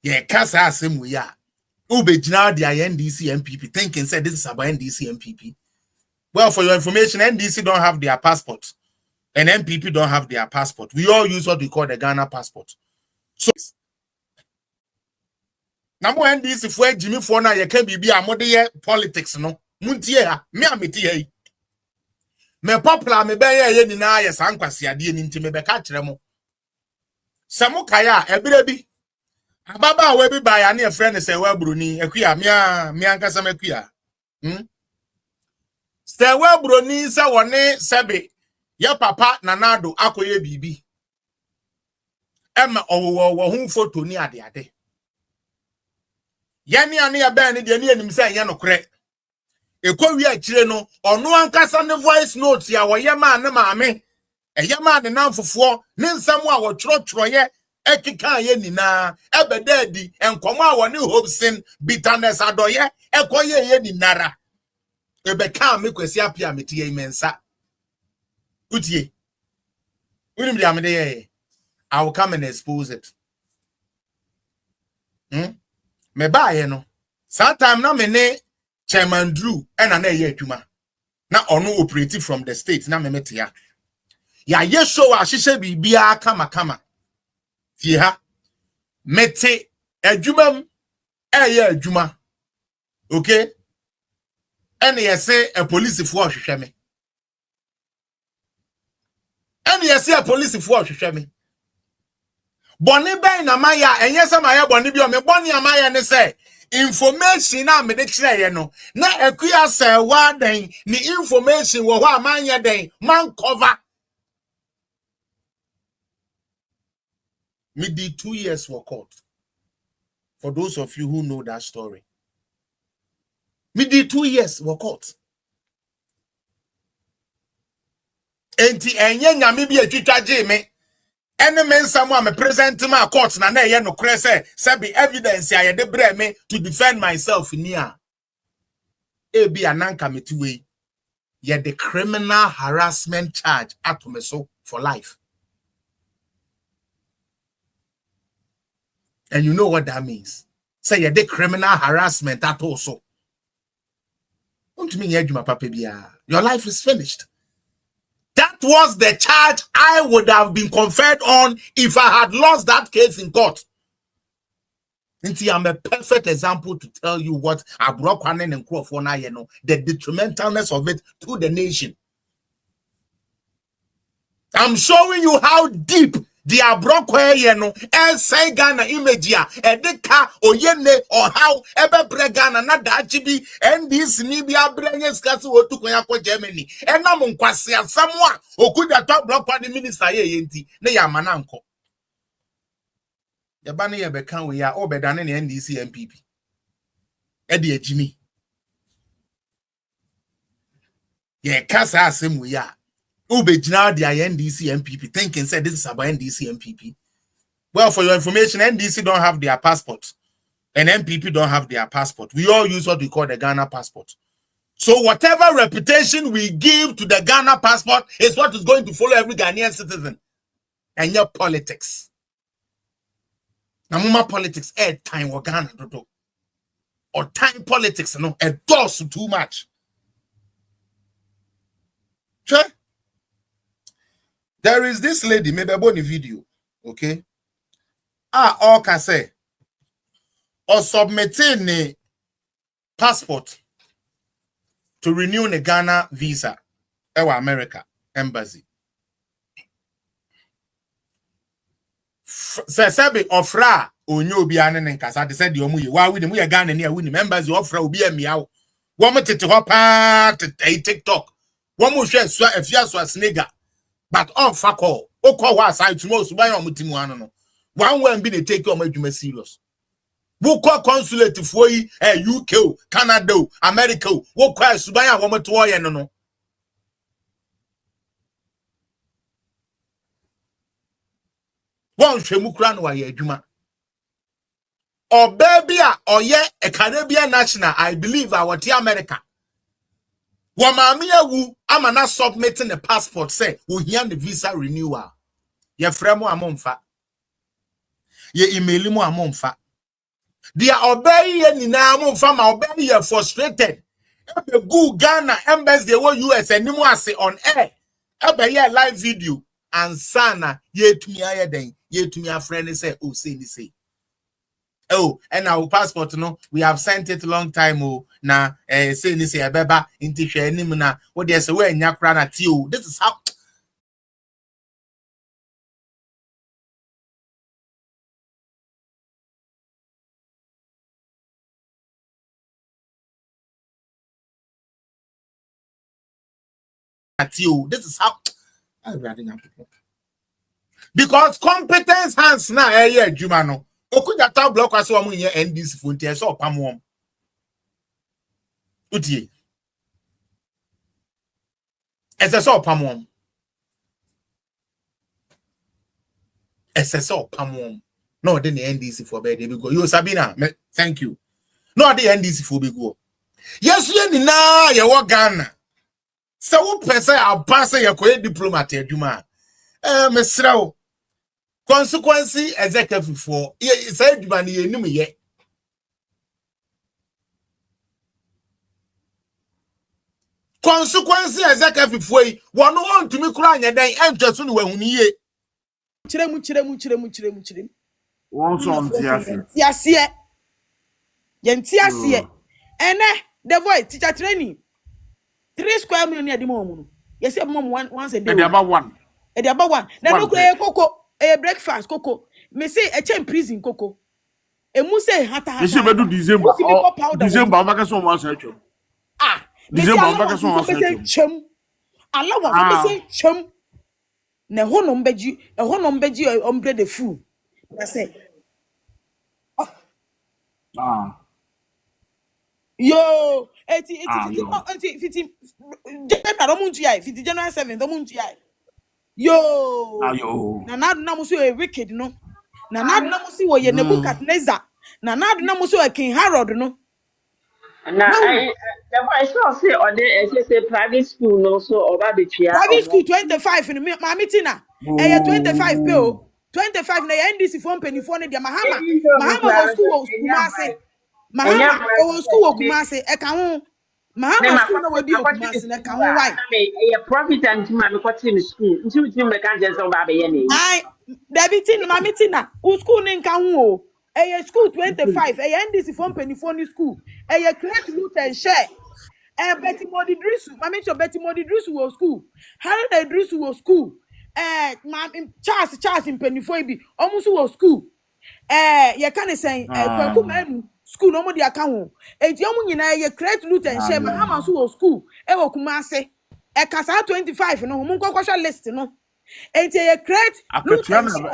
Ye kasa asemu ya. Ubejina the NDC NPP thinking said this is about NDC NPP. Well, for your information, NDC don't have their passport. And NPP don't have their passport. We all use what we call the Ghana passport. So now NDC for Jimmy for now, you can be a modern politics, no. Muntia, me amiti. Me popular me be ye ni na ye sankwasi ade ni ntime be ka kire mo. Samukaya ebirebi. Ababa we bi ba ya na e friend Serwaa Bronii akua me ankasa makua. Serwaa Bronii se woni sebe ya papa nanado akoye bibi. Emma owo hu photo ni ade. Yani ane ya ba ni de ni anim se nya nokre. Ekowi akire no ono ankasa ne voice note ya woye ma ne maame. Eye ma ne nanfofo ne nsam a wo tworo ekika ye nina ebedadi enkomo a woni hopsin bitterness adoye ekoye ye ninara ebeka me kwasi apia metie imensa utie unim dia me dey I will come and expose it me baaye no sometime na me ne Chairman Drew ena na ye adwuma na ono operate from the state na me metia ya ye show a hihye bibia kama Fiha mete adwumam eye adwuma okay ene yese a police fo hwehwe me ene yese a police fo hwehwe me boni ben na maya enye se maya boni bi o me boni amaya ne se information na me de kire ye no na akua Serwaa den ni information wo ho amanya den man cover. Me did 2 years for court. For those of you who know that story. Me did 2 years for court. Enti enye nyame bi atwitwa je me. Ene men samu am present ma court na na ye no kre se be evidence ya ye de bre me to defend myself near. E bi ananka metiwe. Ye the criminal harassment charge atomeso for life. And you know what that means. Say you did criminal harassment that also. Don't mean your life is finished. That was the charge I would have been conferred on if I had lost that case in court. And see, I'm a perfect example to tell you what I broke and the detrimentalness of it to the nation. I'm showing you how deep the abrokwe yeno and say Ghana image ya edeka oyene or how ebe bre Ghana na dachibi NDC ni bia brenye skasi wotu kwanya kwa Germany ena munkwase asamwa Okudzeto brokwa the minister ye yenti ne ya mananko ya bana ye beka we ya obedane ne NDC NPP ede ejimi ye kasa asemu ya Ubejina the NDC NPP thinking said this is about NDC NPP. Well, for your information, NDC don't have their passport. And NPP don't have their passport. We all use what we call the Ghana passport. So whatever reputation we give to the Ghana passport is what is going to follow every Ghanaian citizen. And your politics. Namuma politics, time or Ghana. Or time politics, no, it does too much. Sure. There is this lady, maybe about the video, okay? All can say, or submitting a passport to renew the Ghana visa, our America embassy. Sabi ofra onyo bi ane nkasa de said yomu yi wa we dem ye Ghana ne awu ni embassy ofra obi amia wo mo tete ho pa TikTok wo mo hwe so afia so snega. But on fakol, okwa wa aside tomorrow so buy on mutimu ano no. One be they take your adwuma serious. Wo call consulate for yi UK, Canada, America, wo call subaya wo moto ye no no. Won hwemu kra no wa ye adwuma. Or baby or ye a Caribbean national, I believe I want America. Wamamia wu amana submitting the passport say we hear the visa renewal. Ye fremo amonfa. Ye email mo amonfa. Dia obey ye nina mo fama obey ye frustrated. Ebe go Ghana embassy the whole US and nimu ase on air. Ebe ye live video and sana ye to me aye den ye to me a friend say oh say ni say. Oh, and our passport no we have sent it long time oh na say ni say abeba inti hwe anim na what dey say we anya kra na ti oh. This is how this is how because competence hands na adwuma no Okudzeto block aso am nye NDC fonti e so opam wom utie so opam wom so opam wom no the NDC for be dey go you Sabina thank you no the NDC for be go yes ye ni na ye wo Ghana se wo pese abase ye koye diplomat adwuma mesrawo consequence executive for say adwuma ni enim ye consequence executive for yi wono won tumi kura anya den entweso no wahuni ye chiremu One song tiase yentiase ene the voice teacher training 3 square million near the mom yes mom once a day and about one na no koko breakfast koko me say e chen prison koko e mu say hata you see do December abaka so one say chom December abaka so one say chom Allah say chom na honom beji ombre the fool I say yo eti January 7th yo na muso e wicked no na muso wo ye Nebuchadnezzar na muso e King Herod no na the voice no say or say private school no so oba betua private school 25 in ma meetina e 25 pe o 25 na NDC for penifo ne dia mahama was school Kumasi mahama was school Kumasi e ka ho mahama school na wadi Kumasi na ka ho why e profit and ma me kwati in school nti me kan je so ba be ye ne ai debitin ma metina u school ne nka ho o e school 25 e NDC for penifo ni school e create loot and share Betty Modi Drisu, Mammy Betty Modi Drisu was school. Harry the Drisu was school. Charles in Pennyfoy, almost was school. You can't say, school, no more the account. A young you create loot and share Mahamas was school. Ewo Kumase. A Casa 25, no, Munko list, no. And you create loot and share.